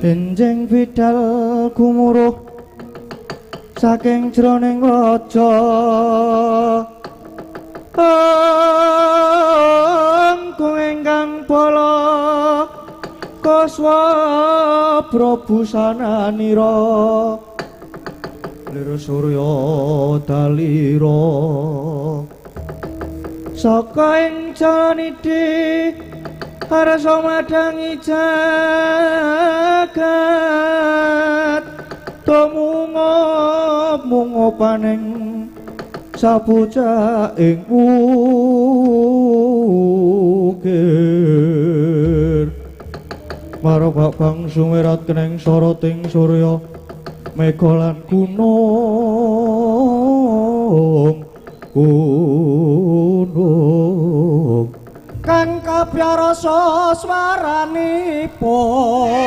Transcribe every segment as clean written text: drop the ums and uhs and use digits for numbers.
enjing bidal gumuruh saking jroning raja angkung ingkang bala kaswabra busananira lir surya dalira saka ing janidi arsa madangi jagat tumungop-mungopaning sapucak ing ukir marabak bang sumirat keneng soroting surya mega lan gunung kang kabyarasa swaranipun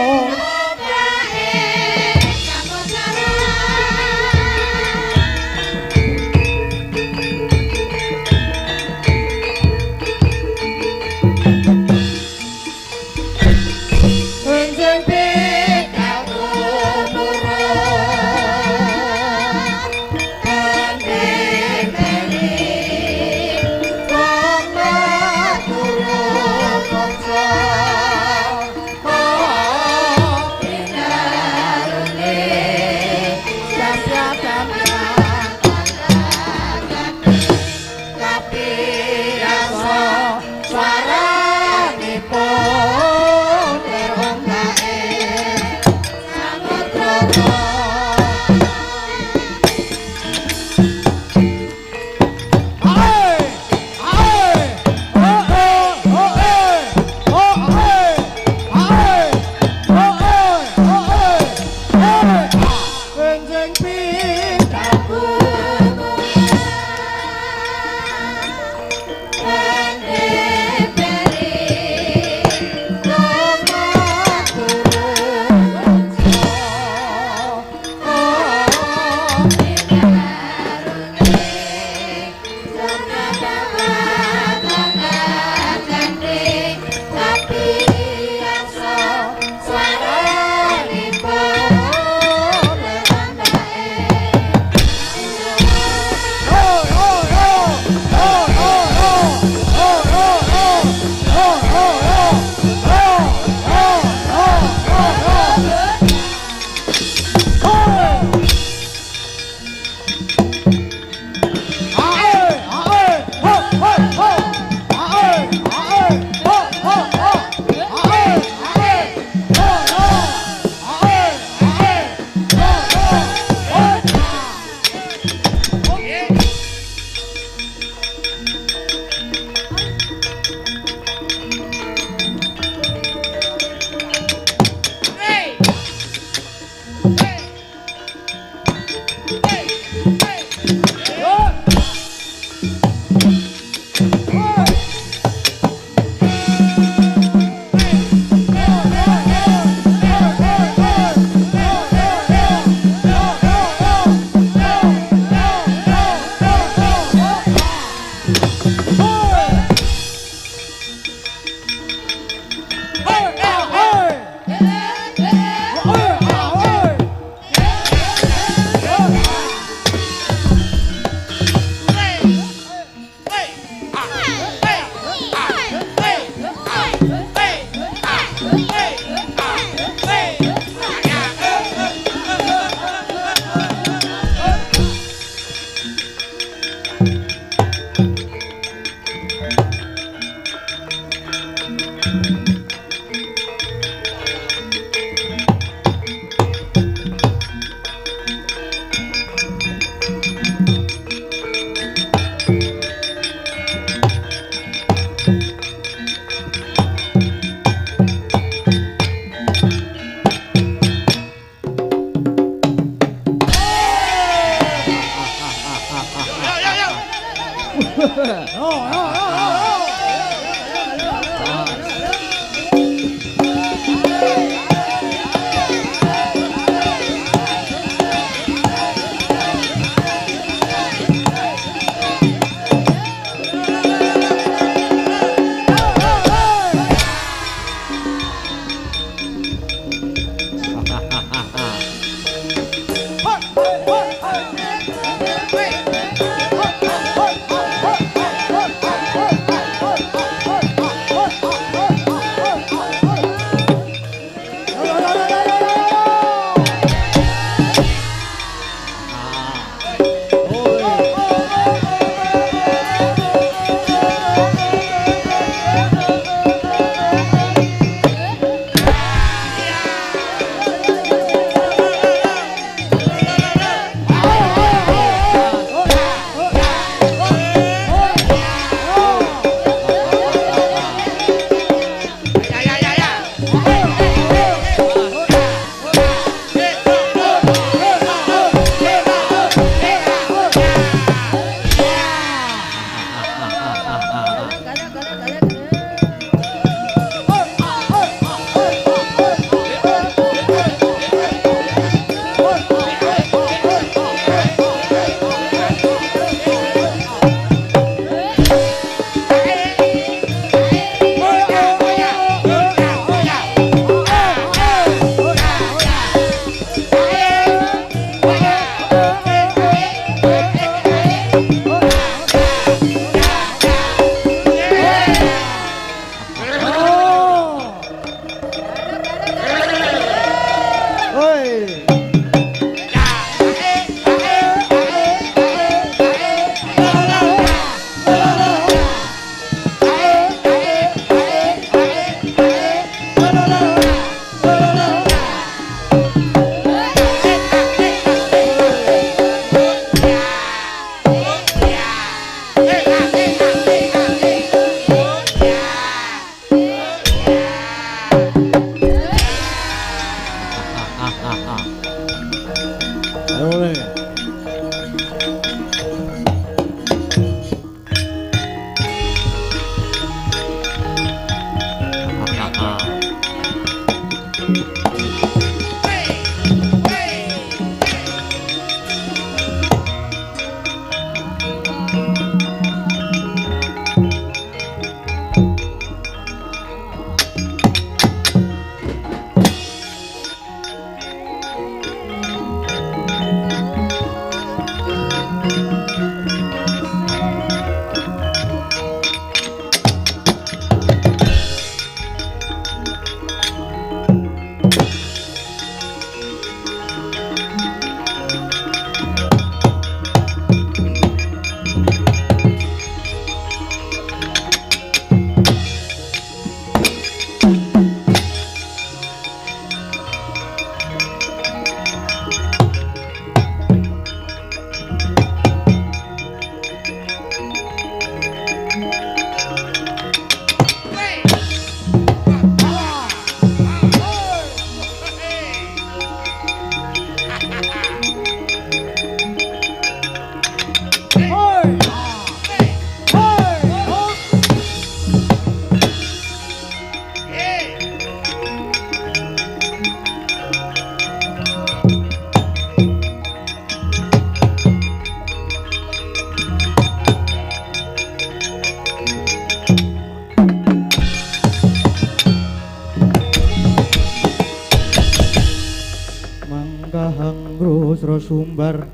samudra sumbar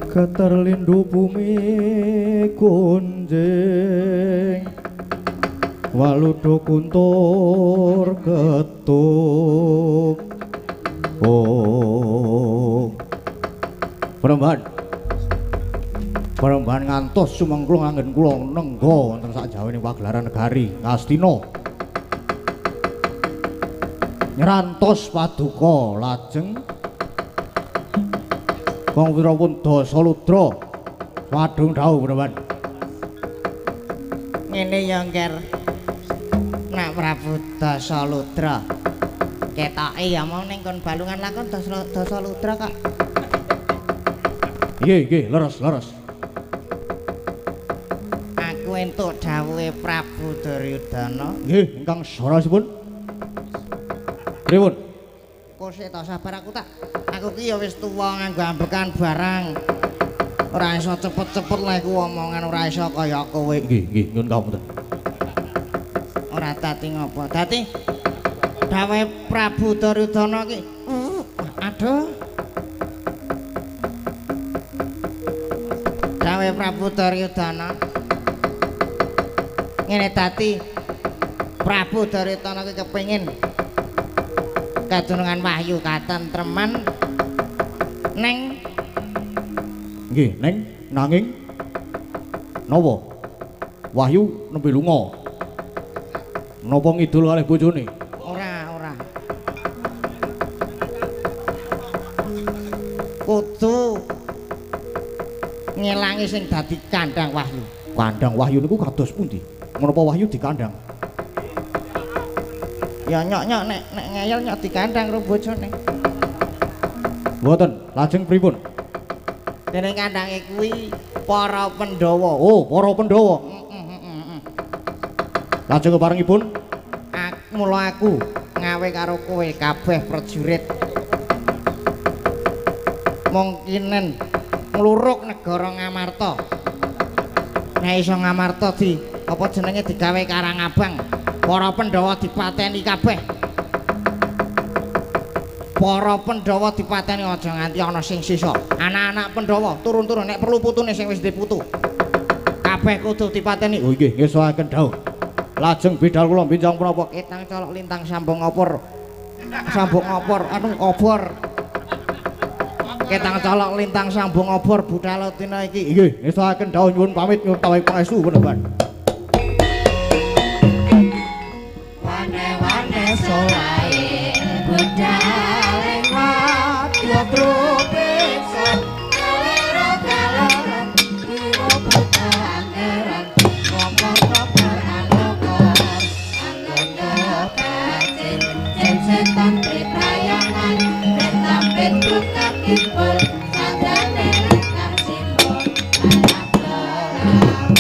keterlindu bumi kunjing waludo kuntur ketuk Perembahan ngantos sumengklung anggen kula nengga wonten sak jawaning pagelaran negari Ngastina nyerantos paduka lajeng Wong Wirapun Dasaludra wadung dawuh Perembahan ngene ya Ngger Nak Prabu Dasaludra ketoke ya mau ning kon balungan lakon Dasaludra kok nggih leres aku entuk dawuhe Prabu Duryudana nggih ingkang sarasipun pripun kose ta sabar aku ki ya wis tuwa nganggo ambekan barang ora iso cepet-cepet lek omongan ora iso kaya kowe nggih nyuwun kapunten ora dadi ngopo dadi dawuhe Prabu Duryudana ki aduh dawuhe Prabu Duryudana ngene dadi Prabu Duryudana ki kepengin kadunungan wahyu katentreman neng nggih nanging napa wahyu nembe lunga napa ngidul kalih bojone ora kudu ngelangi sing dadi kandhang wahyu niku kados pundi menapa wahyu dikandhang ya nyok nek ngeyel nyok dikandhang karo bojone mboten lajeng pripun dene kandhange kuwi para Pandhawa para Pandhawa lajeng keparengipun mula aku ngawe karo kowe kabeh prajurit mungkinen ngluruk negara Ngamarta nek iso Ngamarta di apa jenenge digawe Karangabang para Pandhawa dipateni kabeh para Pandhawa dipateni aja nganti ana sing sisa anak-anak Pandhawa turun-turun nek perlu putune sing wis ndek putu kabeh kudu dipateni nggih ngesoaken dawuh lajeng bidal kula binjang punapa ketang colok lintang sambung ngopor obor ketang colok lintang sambung obor budal dina iki nggih ngesoaken dawuh nyuwun pamit nyuwun tawahi pangestu Peneban wane solae budal ewat tropik son kalero kaleran kiro pangeran ngomong-ngomong alokor anggondo pacin setan priprayangan tetapin buka kimpul sadane rekam simbol anak dolang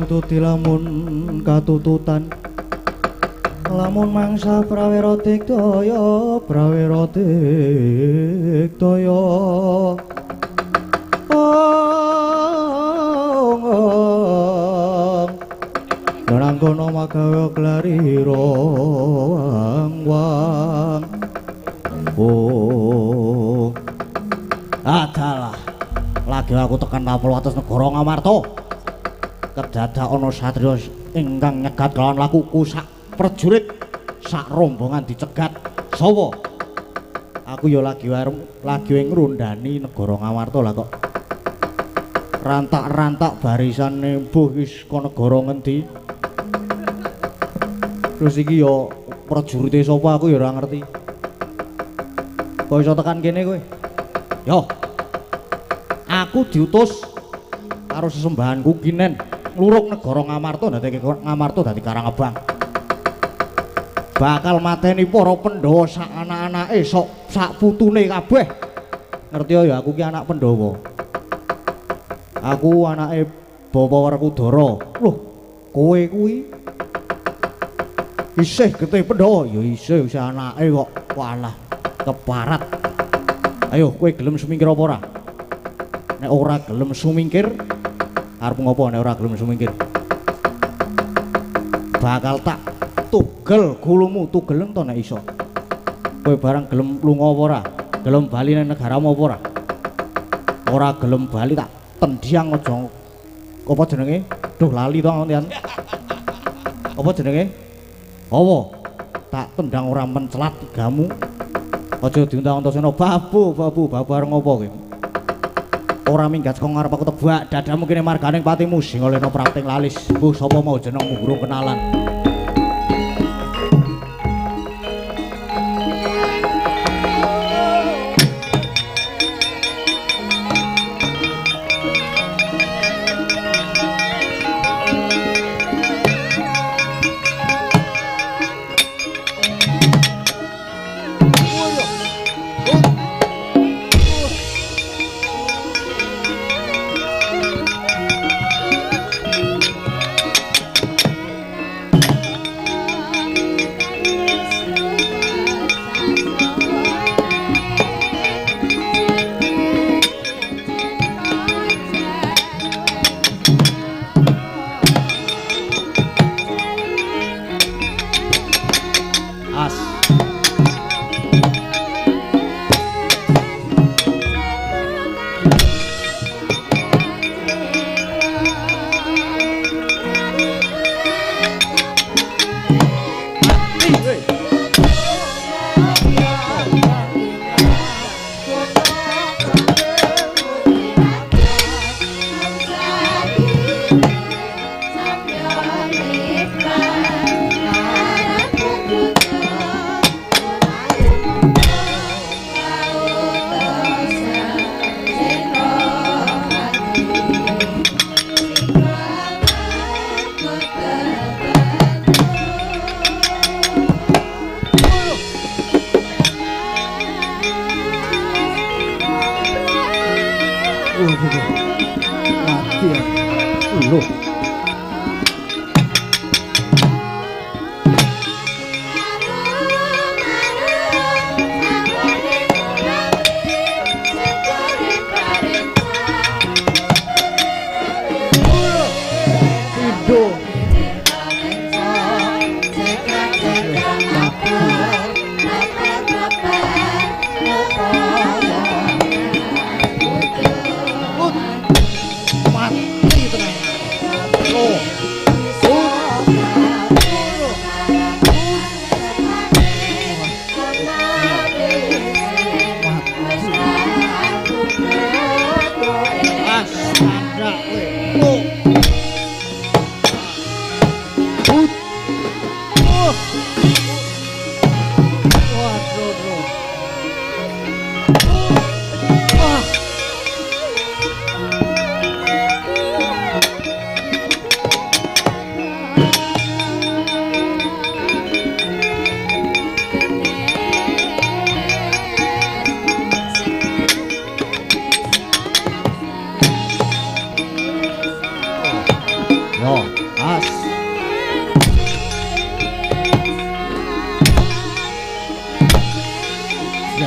Nututi lamun katututan lamun mangsa prawira digdaya Narangkono magawe klarira wang adalah lagi aku tekan tapel atas negara Ngamarta kedadak ana satriya ingkang nyegat kelawan lakuku sak prajurit sak rombongan dicegat sawa aku ya lagi ngrundani negara Ngamarta lah kok rantak-rantak barisane mbuh wis ka negara ngendi. Terus iki ya prajurite sapa aku ya ora ngerti. Kok iso tekan kene kowe? Yo. Aku diutus karo sesembahanku Kinen ngluruk negara Ngamarta dadi Ngamarta dadi Karangabang. Bakal mateni para Pandhawa sak anak-anake sak putune kabeh. Ngerti ya aku ki anak Pandhawa. Aku anake Bapa Werkudara. Loh, kowe kuwi isih getih Pandhawa? Ya isih anake kok. Walah, keparat. Ayo kowe gelem sumingkir apa ora? Nek ora gelem sumingkir, arep ngopo nek ora gelem sumingkir? Bakal tak tugel gulumu, tugeleng to nek iso. Kowe barang gelem lunga apa ora? Gelem bali nang negaramu apa ora? Ora gelem bali tak tendiang aja. Apa jenenge? Duh lali to ngontian. Apa jenenge? Apa? Tak tendang ora mencelat tigamu. Aja diundang Antasena babu arep ngopo kowe? Ora minggat saka ngarep aku tebak dadamu kene marganing patimu sing olehno prapting lalis. Mbuh sapa mau jenengmu gurung kenalan. Mati ya. Loh.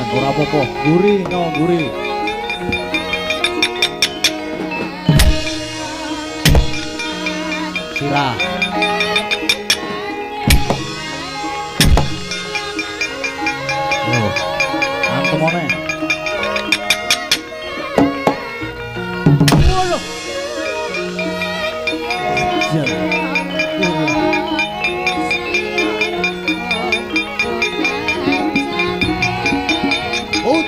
Ora apa-apa, guri no guri. Sirah. Loh, antemone. Loh. Oh.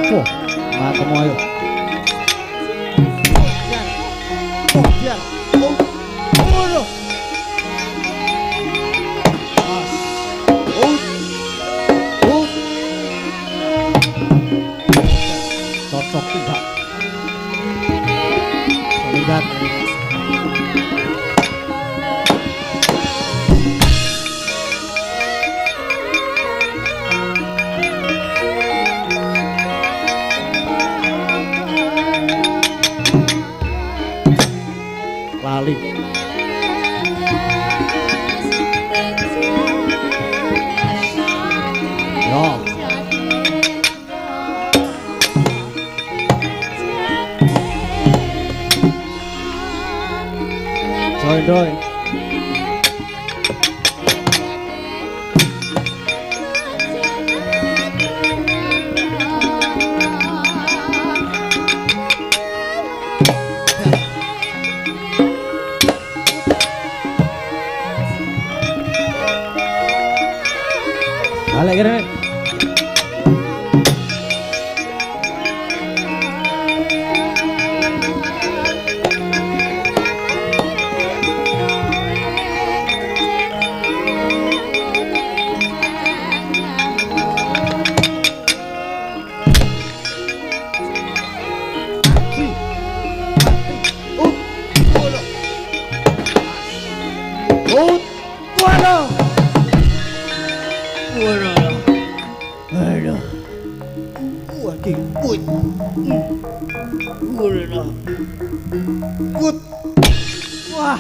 Opo? Mantemu ayo. Biar. Oh. Oh. Cocok tidak? Lihat. Lali. Yo. Doi. Balik kira. Wah.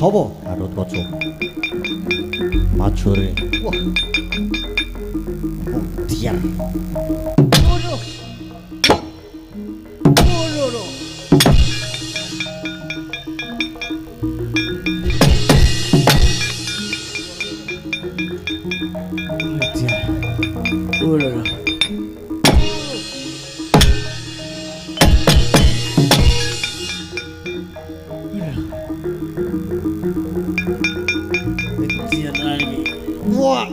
Sopo Garutkaca majure wah diar ngono ngono diar ngono wah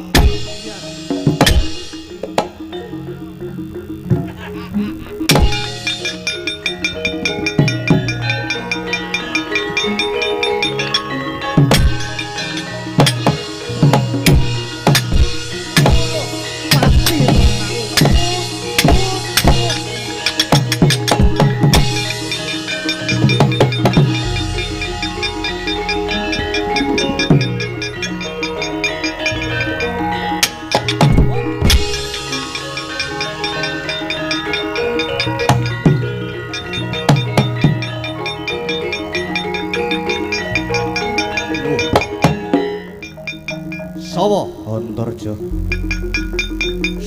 Sopo Antarja?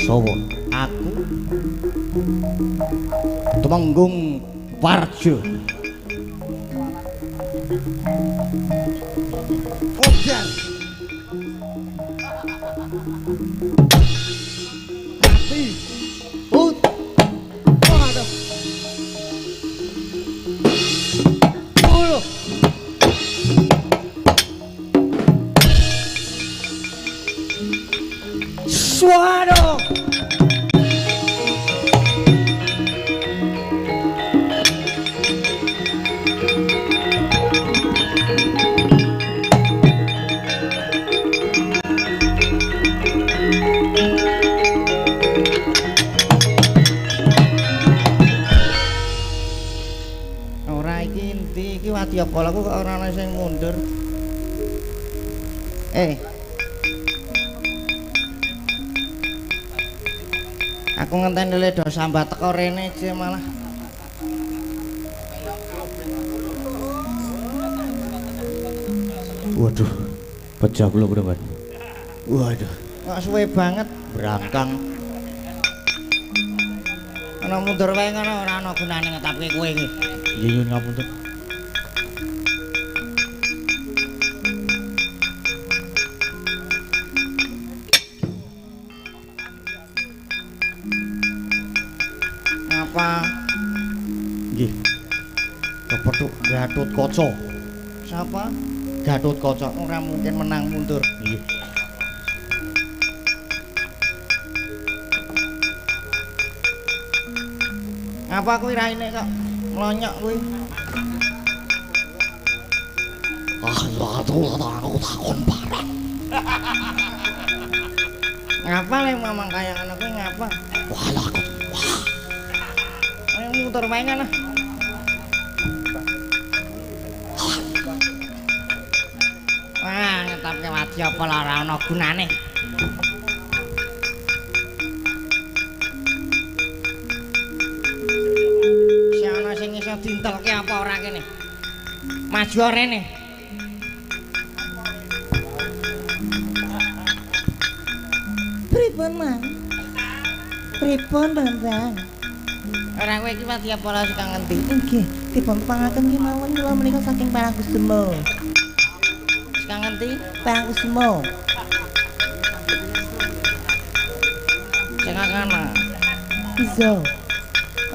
Sopo? Aku Temenggung Warja. Ojan. Mati. Ut. Waduh. Suara. Ora iki endi iki wadyabalaku kok ora ana sing mundur. Aku ngenteni le do sambat teko rene je malah. Waduh, pecah belum bener. Waduh, kok suwe banget berangkang. Ana mundur wae ngono ora ana gunane ngetapke kowe iki. Iya ngapunten. Gatotkaca. Siapa? Gatotkaca. Ora mungkin menang mundur. Iya. Apa kuwi raine kok mlonyok kuwi? Ya aku takon barang. Ngapa le mamang kaya ngono kuwi ngapa? Wah, aku. Wah. Ayo muter wae kana. Wah, ngetapke wadya apa ora ana gunane. Si ana sing iso dintelke apa ora kene? Maju rene. Pripun, Mang? Pripun, Bambang? Ora kowe iki wadya apa sing ngendi? Nggih, dipun pangaken kemawon kula menika saking Parangkusuma. Sing ngendi? Parangkusuma. Sing kana. Iso.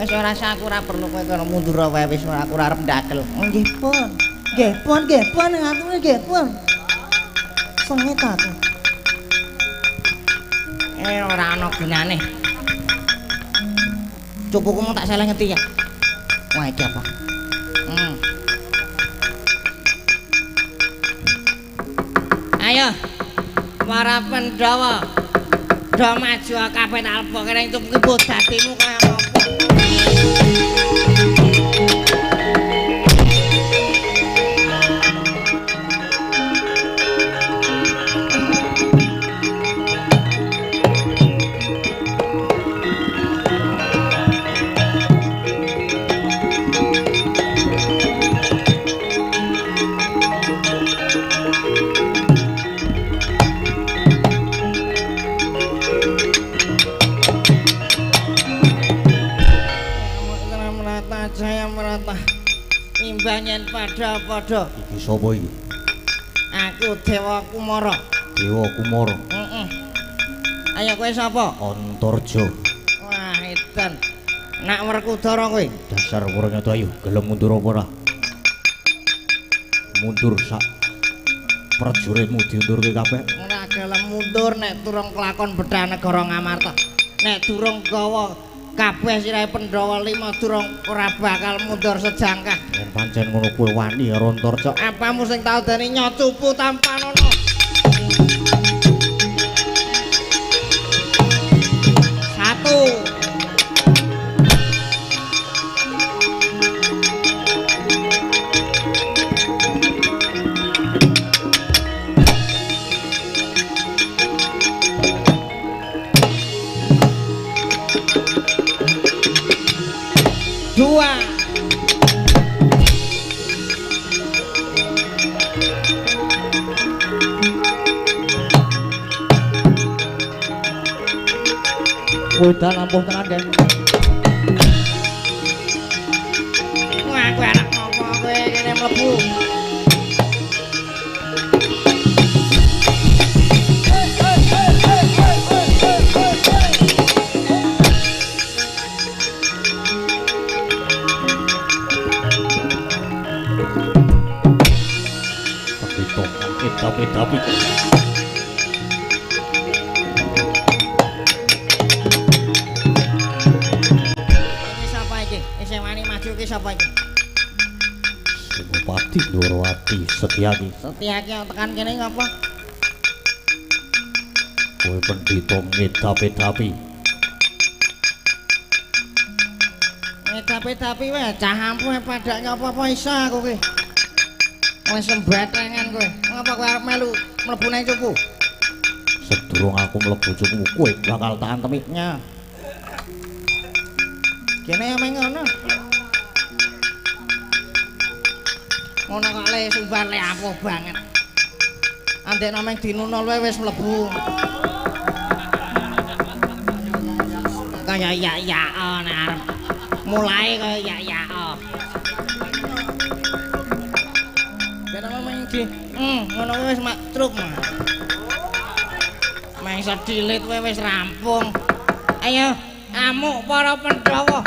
Wis ora usah aku ora perlu kowe kono mundur wae wis aku ora arep ndakel. Nggih pun. Nggih pun ngatur nggih pun. Sengit aku. Ora ana gunane. Cupuku mau tak salah ngerti ya. Wah iki apa? Ayo. Para Pandhawa. Do maju kabeh alpa kene cupuke mbok dadimu kaya apa? Jaya merata imbangan pada Iki sapa iki? aku Dewa Kumara. Dewa Kumara. Ayo kowe sapa? Antarja. Wah edan nak Werkudara kowe. Dasar Wuranyata ayo gelem mundur apa ora? Mundur sak prajuritmu diundurke kabeh. Ora gelem mundur nek durung kelakon bedhah negara Ngamarta. Nek durung gawa kabeh sirahe Pandhawa 5 durung ora bakal mundur sejangkah. Yen pancen ngono kowe wani karo Antarja. Apamu sing tau dene nyocupu tanpa nono. Satu. Dua. Wedan ampuh tenan, Den. Wah, kowe anak ngopo kowe kene mlebu. Tapi Iki sapa iki? Isih wani maju iki sapa iki? Senopati Ndorowati Setyaki. Setyaki tekan kene ngapa? Kowe pendhita ngedapi-dapi. Ngedapi-dapi wae cah ampuh padha nyapa-apa iso aku ki. Wis sembatengan kowe. Ngapa kowe arep melu mlebu nang cupu? Sedurung aku mlebu cukup kowe bakal tak antemi. Nya. Kene ameng ngono. Ngono kok le sumbar le ampuh banget. Andekno meng dinunul wae wis mlebu. Kaya ya nek arep mulai kaya ya. Kene meng iki. Ngono wis mak truk mah. Meng sedilit wae wis rampung. Ayo amuk para Pandhawa.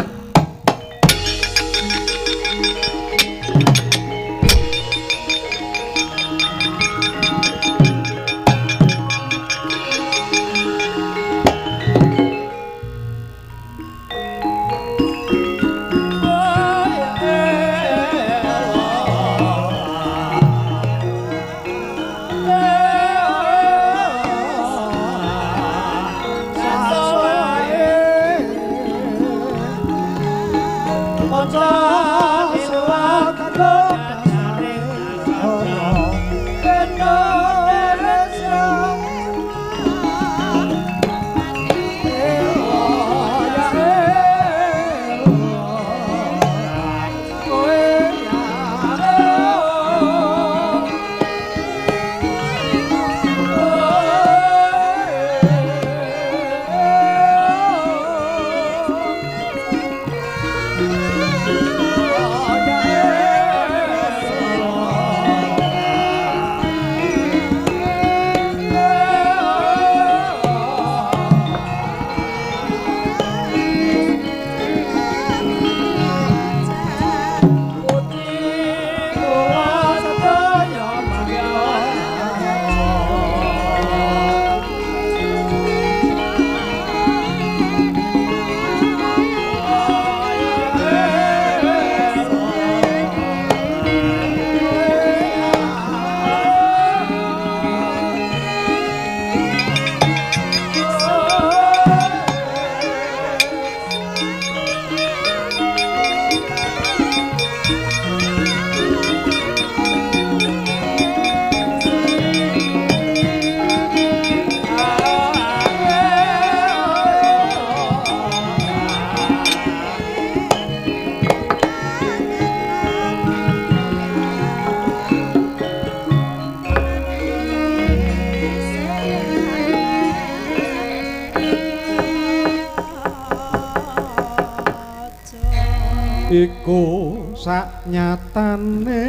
iku saknyatane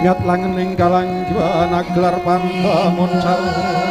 Nyat langening kalang jiwana gelar pandamun sarwa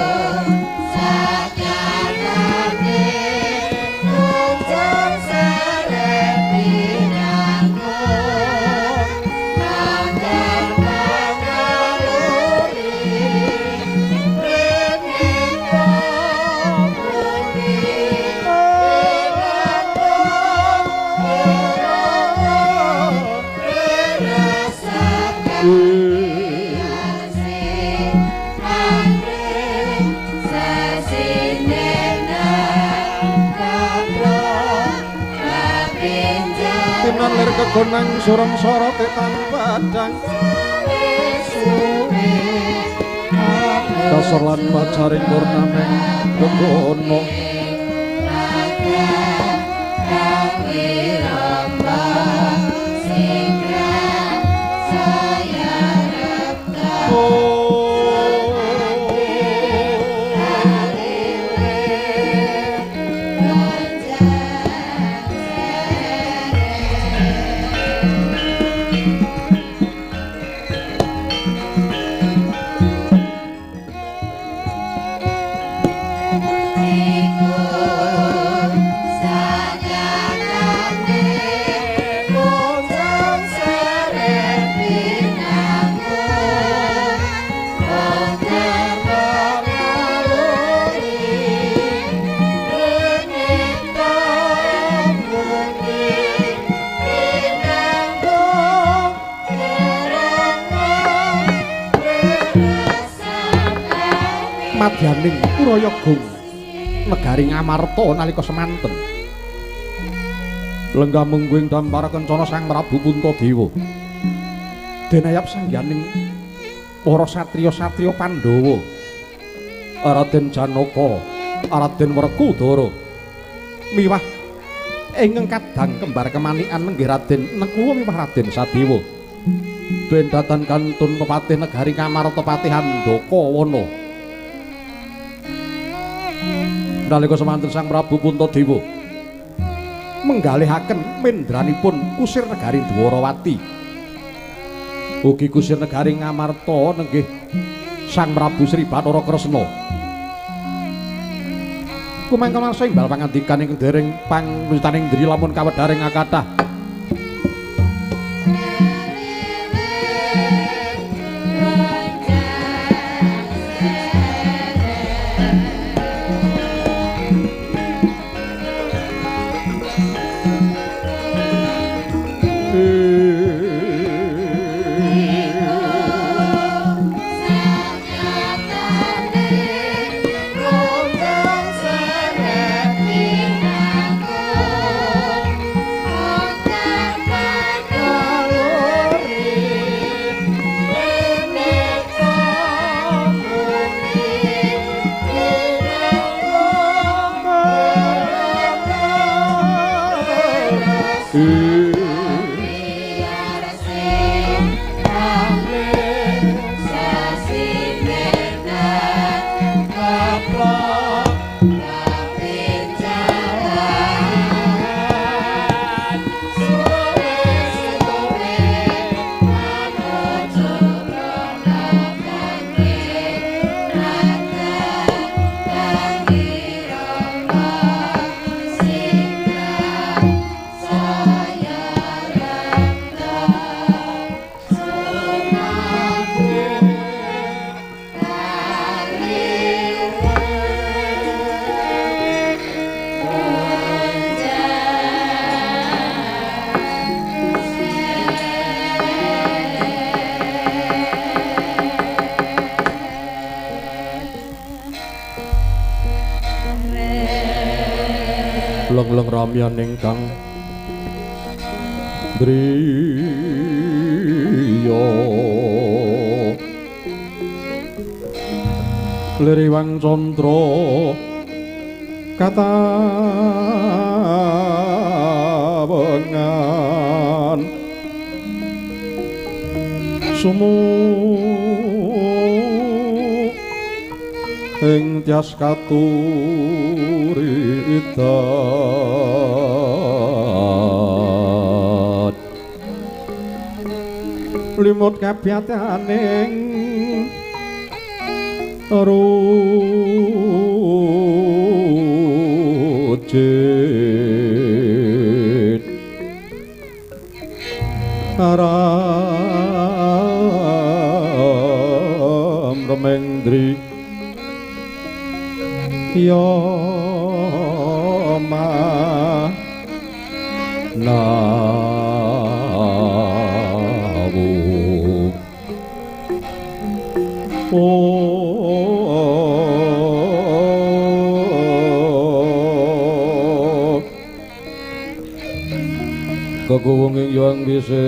lir kegonang surem sorote tanpadang dasar lan pacaring purnameng gegono madyaning Urayagung negari Ngamarta nalika semanten lenggah mungguing dampara kencana Sang Prabu Puntadewa denayap sangganing para satriya-satriya Pandhawa Raden Janaka Raden Werkudara miwah ingkang kadang kembar kemanikan nenggih Raden Nekuwa miwah Raden Sadewa dendatan kantun pepatih negari Ngamarta Patih Handakawana nalika semanten Sang Prabu Puntadewa menggalihaken mendranipun kusir negari Dwarawati ugi kusir negari Ngamarta nenggih Sang Prabu Sri Bathara Kresna kumangka mangsa imbal pangandikan ing dereng pangwitaning ndri lamun kawedharing akathah Leng-leng ramyan ingkang driya liriwang candra katawengan sumu ing tias katuritan limut kabiyataning rujit aram remengdri yama nawu kagunging yang biseso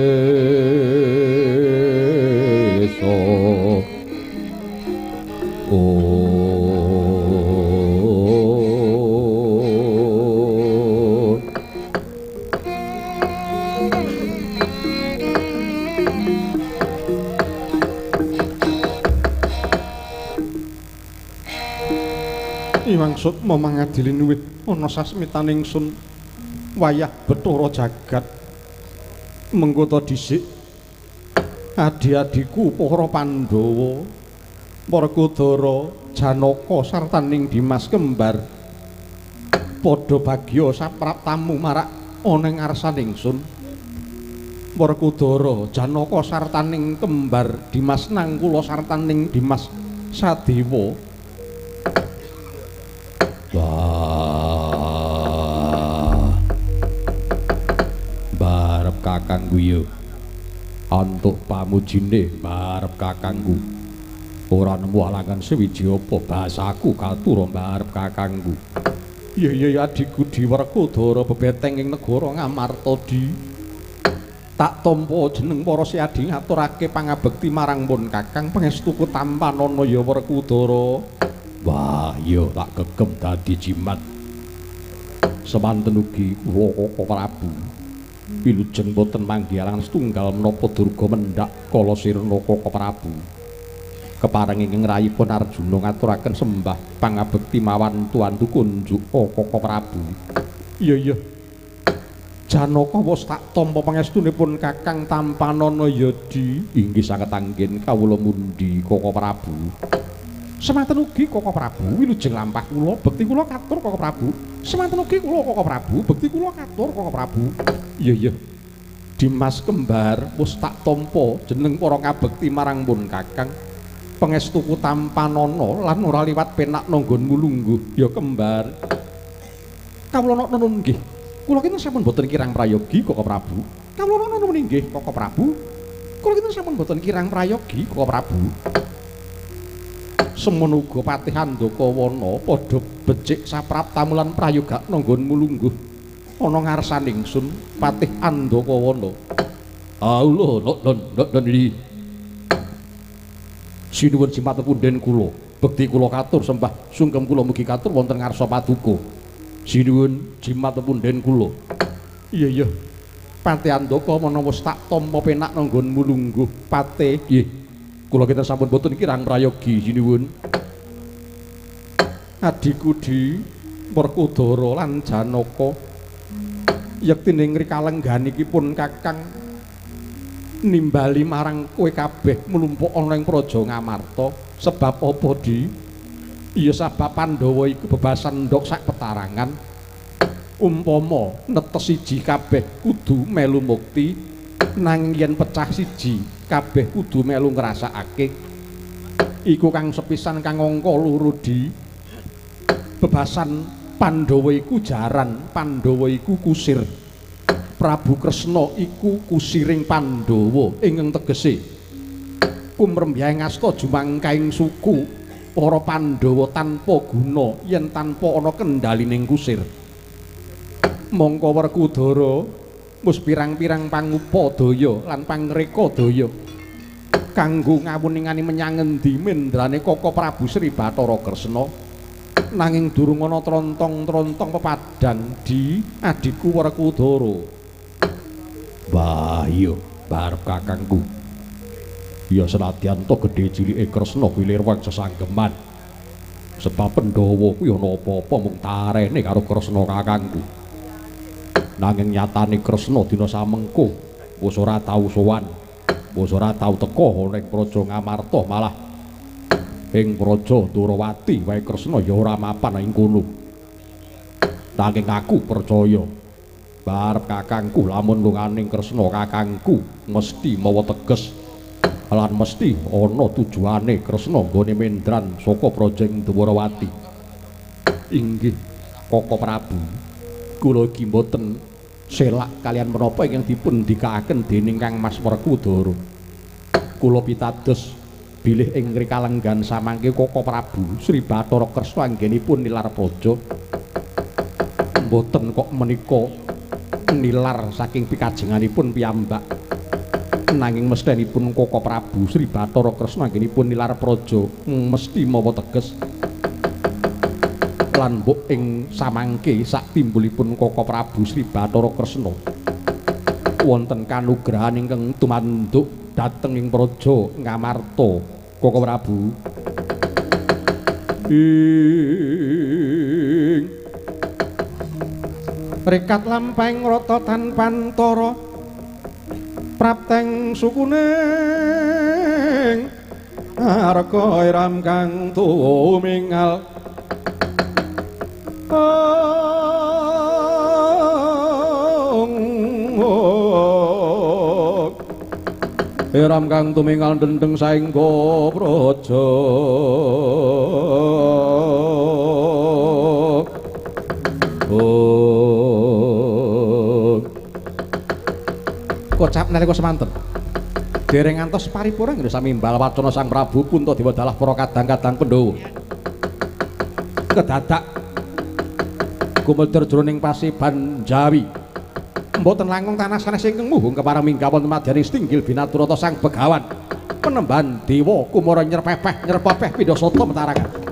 maksud memangadili nuwit ana sasmitaning sun wayah Bathara Jagat mengko dhisik adi-adiku para Pandhawa Werkudara Janaka sartaning Dimas kembar padha bagya sapraptamu marak ana ing ngarsaning sun Werkudara Janaka sartaning kembar Dimas Nangkula sartaning Dimas Sadewa barep kakangku yo antuk pamujine barep kakangku ora nemu alangan sewiji apa basaku katura barep kakangku iya adikku Werkudara bebeteng ing negara Ngamarta di tak tampa jeneng para siadi ngaturake pangabekti marang pun kakang pangestuku tampanana ya Werkudara. Wah, iya tak gegem dadi jimat. Semanten ugi kula Kaka Prabu. Wilujeng boten manggihaken setunggal menapa durga mendhak kala sirna Kaka Prabu. Keparing ing rayipun Arjuna ngaturaken sembah pangabekti mawan tuantu kunjuk Kaka Prabu. Iya. Janaka wis tak tampa pangestunipun Kakang Tampanana Yadi. Inggih sanget anggen kawula mundi Kaka Prabu. Semanten ugi Kaka Prabu wilujeng lampah kula bekti kula katur Kaka Prabu. Semanten ugi kula Kaka Prabu bekti kula katur Kaka Prabu. Iya. Dimas kembar wis tak tampa jeneng para ngabekti marang pun Kakang. Pangestuku Tampanana lan ora liwat penak nanggonmu lungguh ya kembar. Kawula nuwun nggih. Kula kinten sampun boten kirang prayogi Kaka Prabu. Kawula nuwun nggih Kaka Prabu. Kula kinten sampun boten kirang prayogi Kaka Prabu. Semono uga Patih Andakawana padha becik sapraptamu lan prayoga nanggonmu lungguh ana ngarsaning sun Patih Andakawana. Allah non iki. Sinuwun simpaten punden kula, bekti kula katur sembah sungkem kula mugi katur wonten ngarsa paduka. Sinuwun jimat punden kula. Iya. Patih Andakawana wis tak tampa penak nanggonmu lungguh Patih. Nggih. Kula kita sampun boten kirang prayogi sinuwun. Adiku di Werkudara lan Janaka yektining rikalengganipun Kakang nimbali marang kowe kabeh mlumpuk ana ing Praja Ngamarta. Sebab apa di? Iya sebab Pandhawa iku bebasan ndok sak petarangan. Umpama netes siji kabeh kudu melu mukti, nanging yen pecah siji kabeh kudu melu ngrasakake. Iku kang sepisan kang angka loro di. Bebasan Pandhawa iku jaran, Pandhawa iku kusir. Prabu Kresna iku kusiring Pandhawa ingkang tegese kumrembyaing asta jumangkaing suku para Pandhawa tanpa guna yen tanpa ana kendalining kusir. Mongko Werkudara mus pirang-pirang pangupadaya lan pangreka daya kanggo ngawuningani menyang endi mendrane Koko Prabu Sri Bathara Kresna nanging durung ana trontong-trontong pepadang di adikku Werkudara. Wah iya barep kakangku. Ya senadyan to gedhe cilike Kresna Wilirwang sesanggeman. Sebab Pandhawa kuwi ana apa-apa mung tarene karo Kresna kakangku. Nanging nyatane Kresna dina samengko wis ora tau sowan, wis ora tau teka ning Praja Ngamarta, malah ing Praja Durawati wae Kresna ya ora mapan ing kono. Nanging aku percaya barep kakangku lamun lunganing Kresna kakangku mesti mawa teges lan mesti ana tujuane Kresna nggone mendran saka Praja Durawati. Inggih Koko Prabu, kula iki mboten selak kalian menapa ingkang dipun dikaaken dening Kang Mas Werkudara. Kula pitados bilih ing rikalenggan samangke Koko Prabu Sri Bathara Kresna anggenipun nilar praja. Mboten kok menika nilar saking pikajenganipun piyambak. Nanging mestenipun Koko Prabu Sri Bathara Kresna anggenipun nilar praja mesti mawa teges. Lan mbok ing samangke sak timbulipun Koko Prabu Sri Bathara Kresna wonten kanugrahan ingkang tumanduk dhateng ing Praja Ngamarta. Koko Prabu ing rekat lampahing rata tanpa antara prapteng sukuning arga iram kang tumingal iram kang tumingal dendeng saengga praja kocap nalika semanten dereng ngantos paripurna nggih sami mbal wacana Sang Prabu Puntadewa dalah para kadang-kadang Pandhawa kedadak gumedir jroning pasiban Jawi mboten langkung tanah sanes ingkang muhung kepareng minggah wonten madyaning Stinggil Binaturata Sang Begawan penemban dewa Kumara nyerpepeh pindha sata metarangan.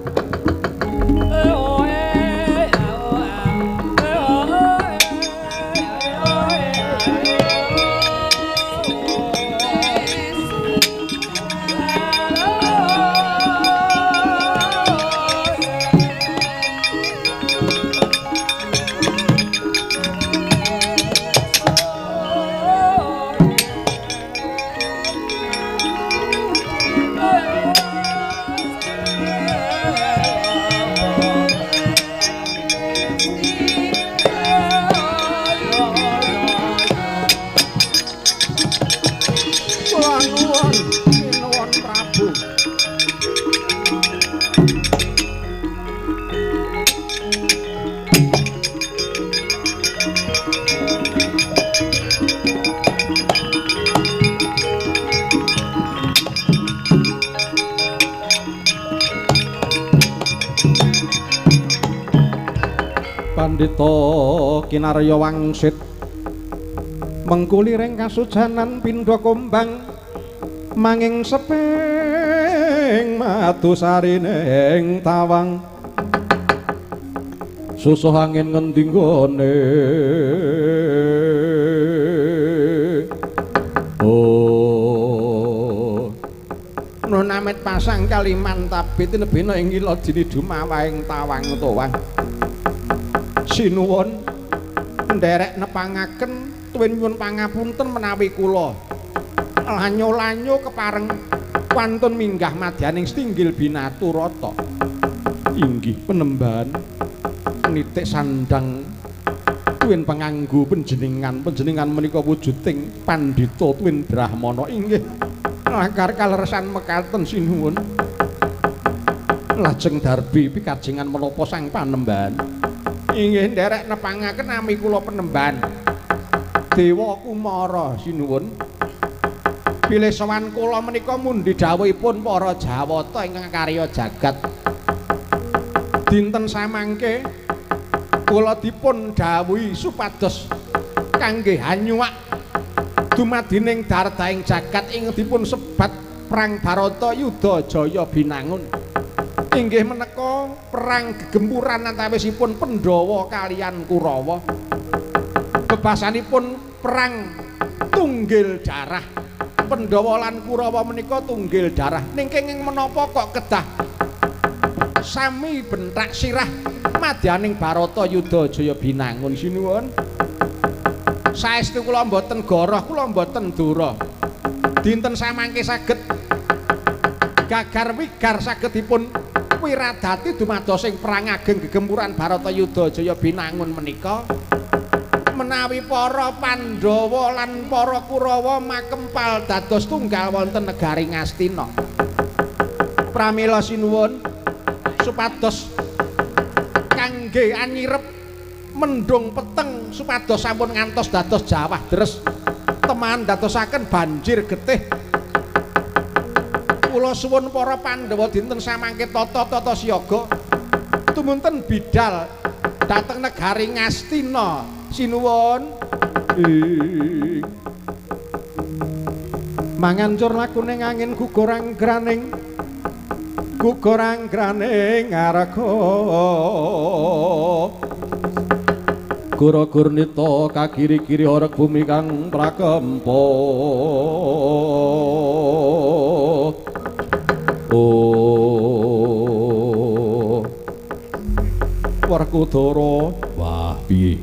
Pandhita Kinarya Wangsit mengkuli ring kasujanan pindha kumbang manging seping matusarining tawang susuh angin ngendi nggone nun amit pasang kaliman tapi tinebena ing ila dini dumawaing tawang towang sinuwun nderek nepangaken tuwin nyuwun pangapunten menawi kula lanyo-lanyo kepareng wantun minggah madyaning Stinggil Binaturata. Inggih penemban nitik sandang tuwin panganggo panjenengan menika wujuding pandhita tuwin Brahmana. Inggih lakar kaleresan mekaten sinuwun lajeng darbi pikajengan menapa sang panemban. Inggih nderek nepangaken nami kula penemban Dewa Kumara sinuwun. Bilih sowan kula menika mundi dawuhipun para Jawata ingkang karya jagat. Dinten samangke kula dipun dawuhi supados kangge hanyuwak dumadining dardaing jagat ing dipun sebat perang Baratayuda Jaya Binangun. Inggih menika perang gegempuran antawisipun Pandhawa kaliyan Kurawa. Bebasanipun perang tunggil darah. Pandhawa lan Kurawa menika tunggil darah. Ning kenging menapa kok kedah sami bentak sirah madyaning Baratayuda Jaya Binangun sinuwun. Saestu kula mboten goroh, kula mboten dura. Dinten samangke saged gagar wigar sagedipun wiradati dumados ing perang ageng gegempuran Baratayuda Jaya Binangun menika. Menawi para Pandhawa lan para Kurawa makempal dados tunggal wonten negari Ngastina. Pramila sinuwun supados kangge anyirep mendung peteng supados sampun ngantos dados jawah deres teman dadosaken banjir getih. Kula suwun para Pandhawa dinten samangke tata-tata siaga tumunten bidal dhateng negari Ngastina sinuwun. Mangancur lakune angin gugorang-graning arga Gura-gurnita kagiri-giri orek bumi kang prakempa. Oh Werkudara, wah piye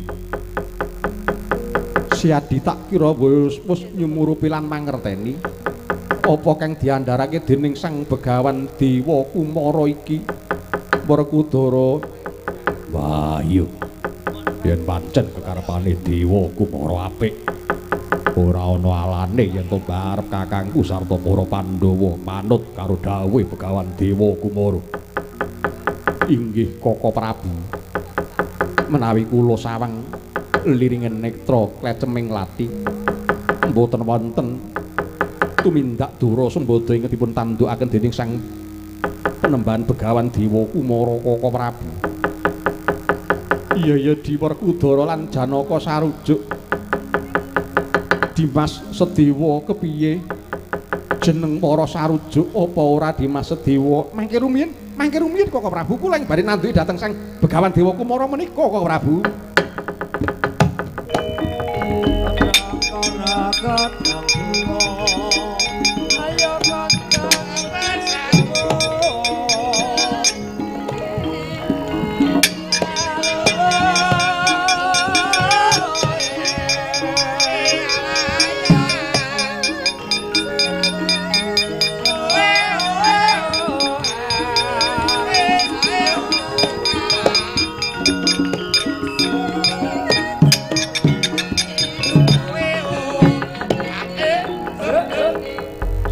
Siadi tak kira wis nyumurupi lan mangerteni apa kang diandharake dening Sang Begawan Dewa Kumara iki. Werkudara, wah iya yen pancen kekarepane Dewa Kumara apik ora ana alane yen to barep kakangku sarta para Pandhawa manut karo dawuhe Begawan Dewa Kumara. Inggih Kaka Prabu, menawi kula sawang liringen nektra kleceming lati mboten wonten tumindak dura sembada ingkang dipun tandukaken dening Sang Penembahan Begawan Dewa Kumara Kaka Prabu. Iya di Werkudara lan Janaka sarujuk. Dimas Sedewa kepiye? Jeneng para sarujuk apa ora Dimas Sedewa? Mangke rumiyin Kaka Prabu kula ing bari nanduki dhateng Sang Begawan Dewa Kumara menika Kaka Prabu.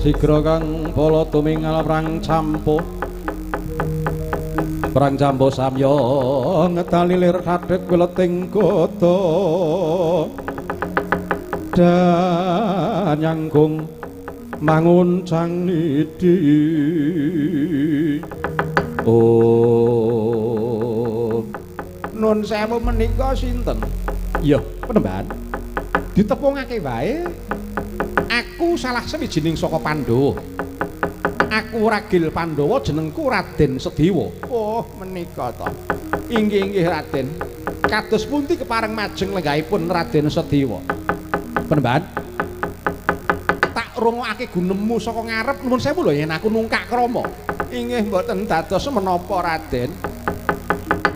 Sigra kang bala tumingal prang campuh samya ngetalilir kadhek weleting gata danyanggung manguncang nidi. Oh nun sewu menika sinten? Ya Penembahan ditepungake wae. Aku salah sawijining saka Pandhawa. Aku ragil Pandhawa jenengku Raden Sedewa. Oh, menika to. Inggih Raden. Kados pundi kepareng majeng lenggahipun Raden Sedewa? Penembahan. Tak rungokake gunemu saka ngarep nuwun sewu lho yen aku nungkak krama. Inggih mboten dados menapa Raden.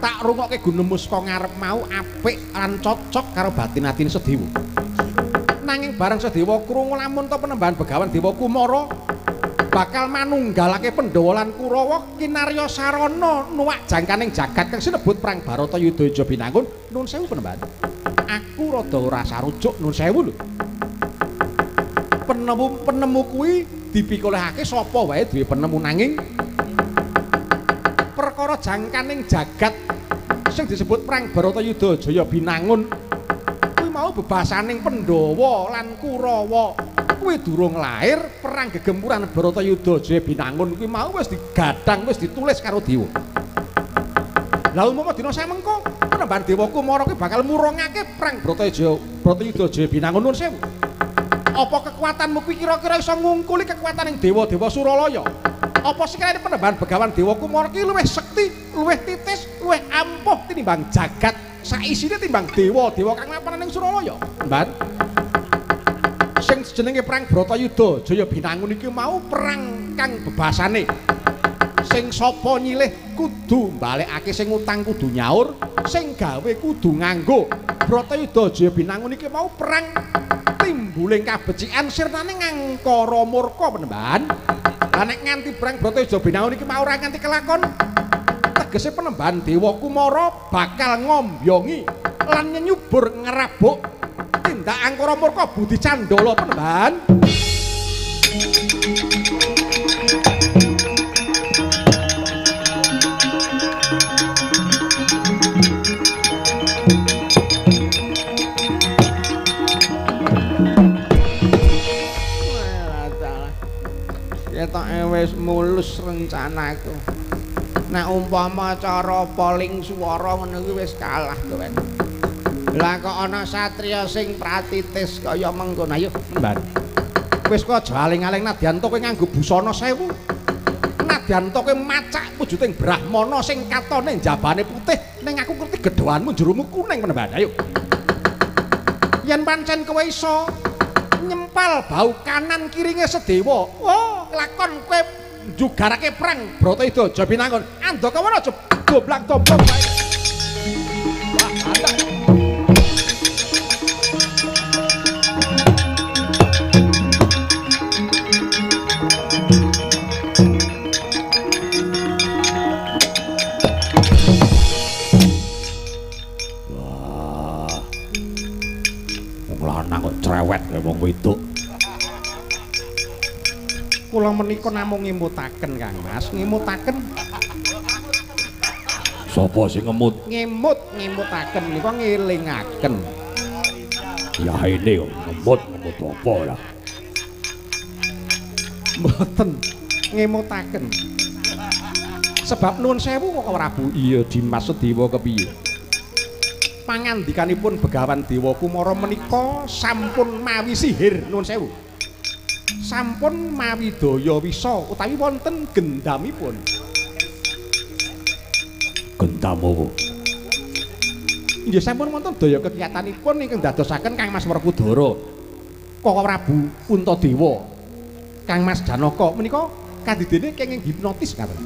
Tak rungokke gunemu saka ngarep mau apik lan cocok karo batin-atine Sedewa. Nanging bareng Sedewa krungu lamun to Penembahan Begawan Dewa Kumara bakal manunggalake Pandhawa lan Kurawa kinarya sarana nuwak jangkaning jagat kang sinebut perang Baratayuda Jaya Binangun. Nuwun sewu Penembahan. Aku rada ora sarujuk nuwun sewu lho. Penemu kuwi dipikulihake sapa wae duwe penemu nanging perkara jangkaning jagat sing disebut perang Baratayuda Jaya Binangun mau bebasaning Pandhawa lan Kurawa kuwi durung lair. Perang gegempuran Baratayuda Jaya Binangun kuwi mau wis digadhang, wis ditulis karo Dewa. Lah umpama dina samengko Penembahan Dewa Kumara ki bakal murungake perang Bratayuda Jaya Binangun nuwun sewu. Apa kekuatanmu kuwi kira-kira iso ngungkuli kekuatan dewa-dewa Suralaya? Apa sekiranya Penembahan Begawan Dewa Kumara ki luwih sekti, luwih titis, luwih ampuh tinimbang jagat saisine timbang dewa-dewa kang mapan ning Suralaya? Mban. Sing jenenge perang Bratayuda Jaya Binangun iki mau perang kang bebasane. Sing sapa nyilih kudu balekake, sing utang kudu nyaur, sing gawe kudu nganggo. Bratayuda Jaya Binangun iki mau perang timbuling kabecikan sirnane ngangkara murka Penembahan. Lah nek nganti perang Bratayuda Binangun iki mau ora nganti kelakon, tegese Penembahan Dewa Kumara bakal ngombyongi lan nyubur ngerabuk tindak angkara murka Budi Candala Penembahan. Ketoke wis mulus rencanaku. Nek umpama cara poling swara ngono kuwi wis kalah kowe. Lah kok ana satriya sing pratitis kaya mengkono. Ayo, Mbak. Wis kok aja aling-aling nadyan to kowe nganggo busana 1000. Nadyan to kowe macak wujuding Brahmana sing katone jabane putih ning aku ngerti gedhoanmu jeromu kuning Mbak. Ayo. Yen pancen kowe iso nyempal bau kanan kiringe sedewa. Oh, kelakon kowe jugarake perang Bratayuda Jaya Binangun. Andhaka ora aja goblak-goblok wae. Wah, mantap. Wah. Wong lanang kok cerewet kaya wong wedok. Kula menika namung ngemutaken Kang Mas, ngemutaken. Sapa sing ngemut? Ngemutaken menika ngelingaken. Ya ini kok ngemut apa lah. Mboten ngemutaken. Sebab nuwun sewu kok Prabu. Iya Dimas Sedewa kepiye? Pangandikanipun Begawan Dewa Kumara menika sampun mawi sihir nuwun sewu. Sampun mawi daya wisa utawi wonten gendamipun. Gendam apa? Nggih sampun wonten daya kegiatanipun ingkang dadosaken Kang Mas Werkudara, Koko Prabu Puntadewa, Kang Mas Janaka menika kadidene kenging hipnotis ngaten.